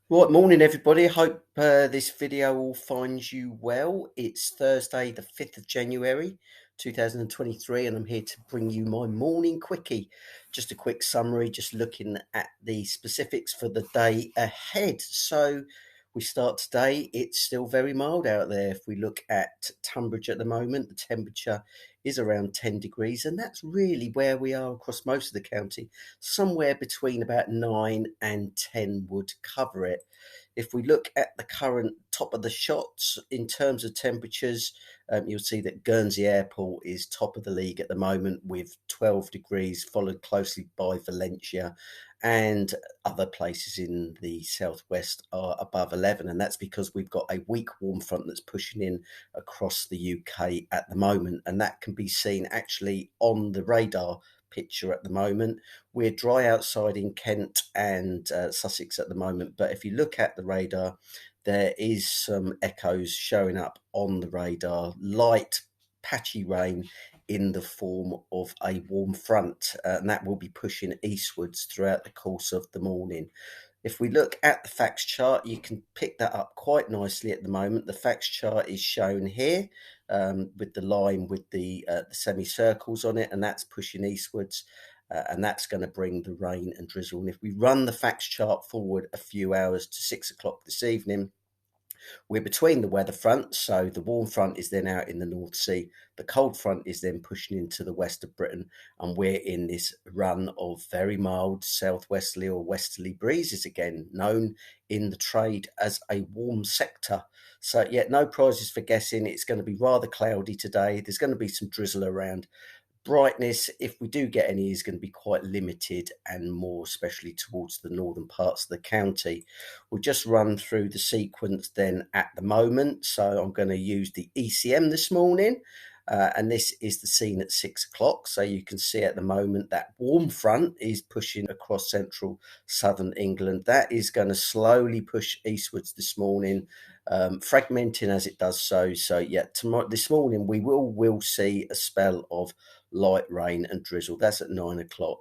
Right, morning everybody. Hope this video will find you well. It's Thursday, the 5th of January 2023, and I'm here to bring you my morning quickie. Just a quick summary, just looking at the specifics for the day ahead. So we start today, it's still very mild out there. If we look at Tunbridge at the moment, the temperature is around 10 degrees, and that's really where we are across most of the county. Somewhere between about 9 and 10 would cover it. If we look at the current top of the shots in terms of temperatures, you'll see that Guernsey Airport is top of the league at the moment with 12 degrees, followed closely by Valencia, and other places in the southwest are above 11. And that's because we've got a weak warm front that's pushing in across the UK at the moment. And that can be seen actually on the radar picture at the moment. We're dry outside in Kent and Sussex at the moment, but if you look at the radar, there is some echoes showing up on the radar, light patchy rain in the form of a warm front, and that will be pushing eastwards throughout the course of the morning. If we look at the facts chart, you can pick that up quite nicely at the moment. The facts chart is shown here with the line with the semicircles on it, and that's pushing eastwards. And that's going to bring the rain and drizzle. And if we run the facts chart forward a few hours to 6 o'clock this evening, we're between the weather fronts, so the warm front is then out in the North Sea. The cold front is then pushing into the west of Britain, and we're in this run of very mild southwesterly or westerly breezes again, known in the trade as a warm sector. So, yeah, no prizes for guessing. It's going to be rather cloudy today. There's going to be some drizzle around. Brightness, if we do get any, is going to be quite limited and more especially towards the northern parts of the county. We'll just run through the sequence then at the moment. So I'm going to use the ECM this morning. And this is the scene at 6 o'clock. So you can see at the moment that warm front is pushing across central southern England. That is going to slowly push eastwards this morning, fragmenting as it does so. So yeah, tomorrow this morning we will see a spell of light rain and drizzle. That's at 9 o'clock.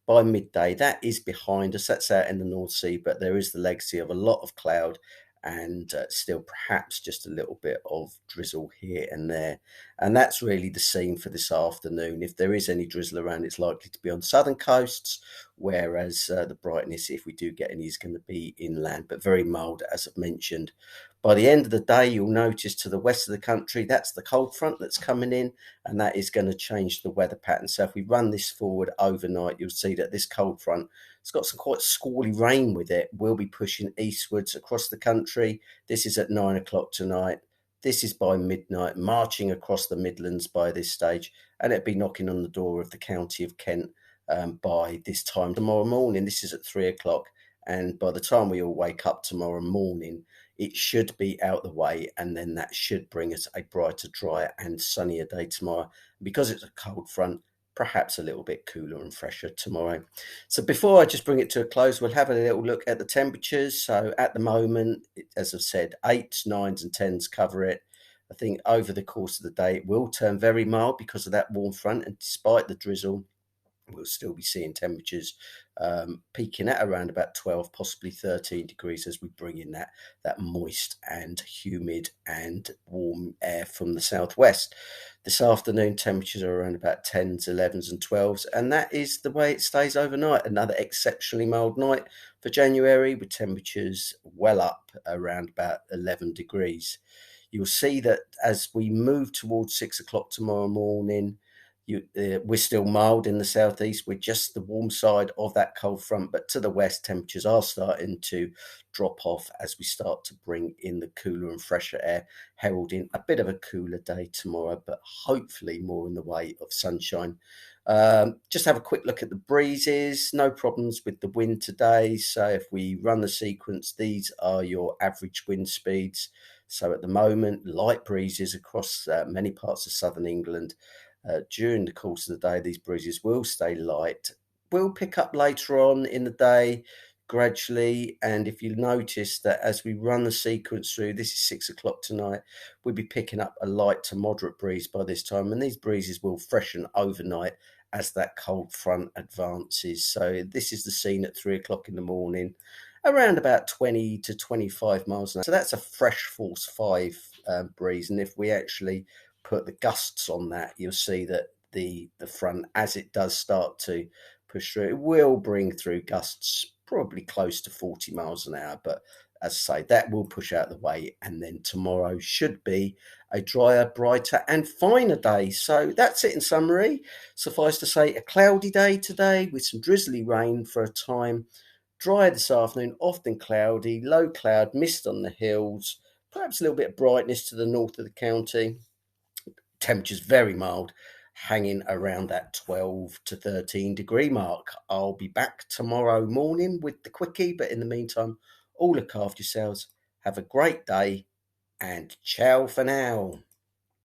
By midday, that is behind us. That's out in the North Sea, but there is the legacy of a lot of cloud and still perhaps just a little bit of drizzle here and there. And that's really the scene for this afternoon. If there is any drizzle around, it's likely to be on southern coasts, whereas the brightness, if we do get any, is going to be inland, but very mild, as I've mentioned. By the end of the day, you'll notice to the west of the country, that's the cold front that's coming in, and that is going to change the weather pattern. So if we run this forward overnight, you'll see that this cold front, it's got some quite squally rain with it, will be pushing eastwards across the country. This is at 9 o'clock tonight. This is by midnight, marching across the Midlands by this stage, and it'll be knocking on the door of the county of Kent by this time tomorrow morning. This is at 3 o'clock, and by the time we all wake up tomorrow morning, it should be out the way, and then that should bring us a brighter, drier, and sunnier day tomorrow. Because it's a cold front, perhaps a little bit cooler and fresher tomorrow. So before I just bring it to a close, we'll have a little look at the temperatures. So at the moment, as I've said, eights, nines, and tens cover it. I think over the course of the day, it will turn very mild because of that warm front, and despite the drizzle, we'll still be seeing temperatures peaking at around about 12, possibly 13 degrees as we bring in that moist and humid and warm air from the southwest. This afternoon, temperatures are around about 10s, 11s, and 12s, and that is the way it stays overnight. Another exceptionally mild night for January with temperatures well up around about 11 degrees. You'll see that as we move towards 6 o'clock tomorrow morning, we're still mild in the southeast. We're just the warm side of that cold front, but to the west, temperatures are starting to drop off as we start to bring in the cooler and fresher air, heralding a bit of a cooler day tomorrow, but hopefully more in the way of sunshine. Just have a quick look at the breezes. No problems with the wind today. So if we run the sequence, these are your average wind speeds. So at the moment, light breezes across many parts of southern England. During the course of the day, these breezes will stay light, will pick up later on in the day gradually. And if you notice that as we run the sequence through, this is 6 o'clock tonight, we'll be picking up a light to moderate breeze by this time. And these breezes will freshen overnight as that cold front advances. So this is the scene at 3 o'clock in the morning. around about 20 to 25 miles an hour. So that's a fresh force 5 breeze. And if we actually put the gusts on that, you'll see that the front, as it does start to push through, it will bring through gusts probably close to 40 miles an hour. But as I say, that will push out the way. And then tomorrow should be a drier, brighter, and finer day. So that's it in summary. Suffice to say, a cloudy day today with some drizzly rain for a time. Dry this afternoon, often cloudy, low cloud, mist on the hills, perhaps a little bit of brightness to the north of the county. Temperatures very mild, hanging around that 12 to 13 degree mark. I'll be back tomorrow morning with the quickie, but in the meantime, all look after yourselves. Have a great day and ciao for now.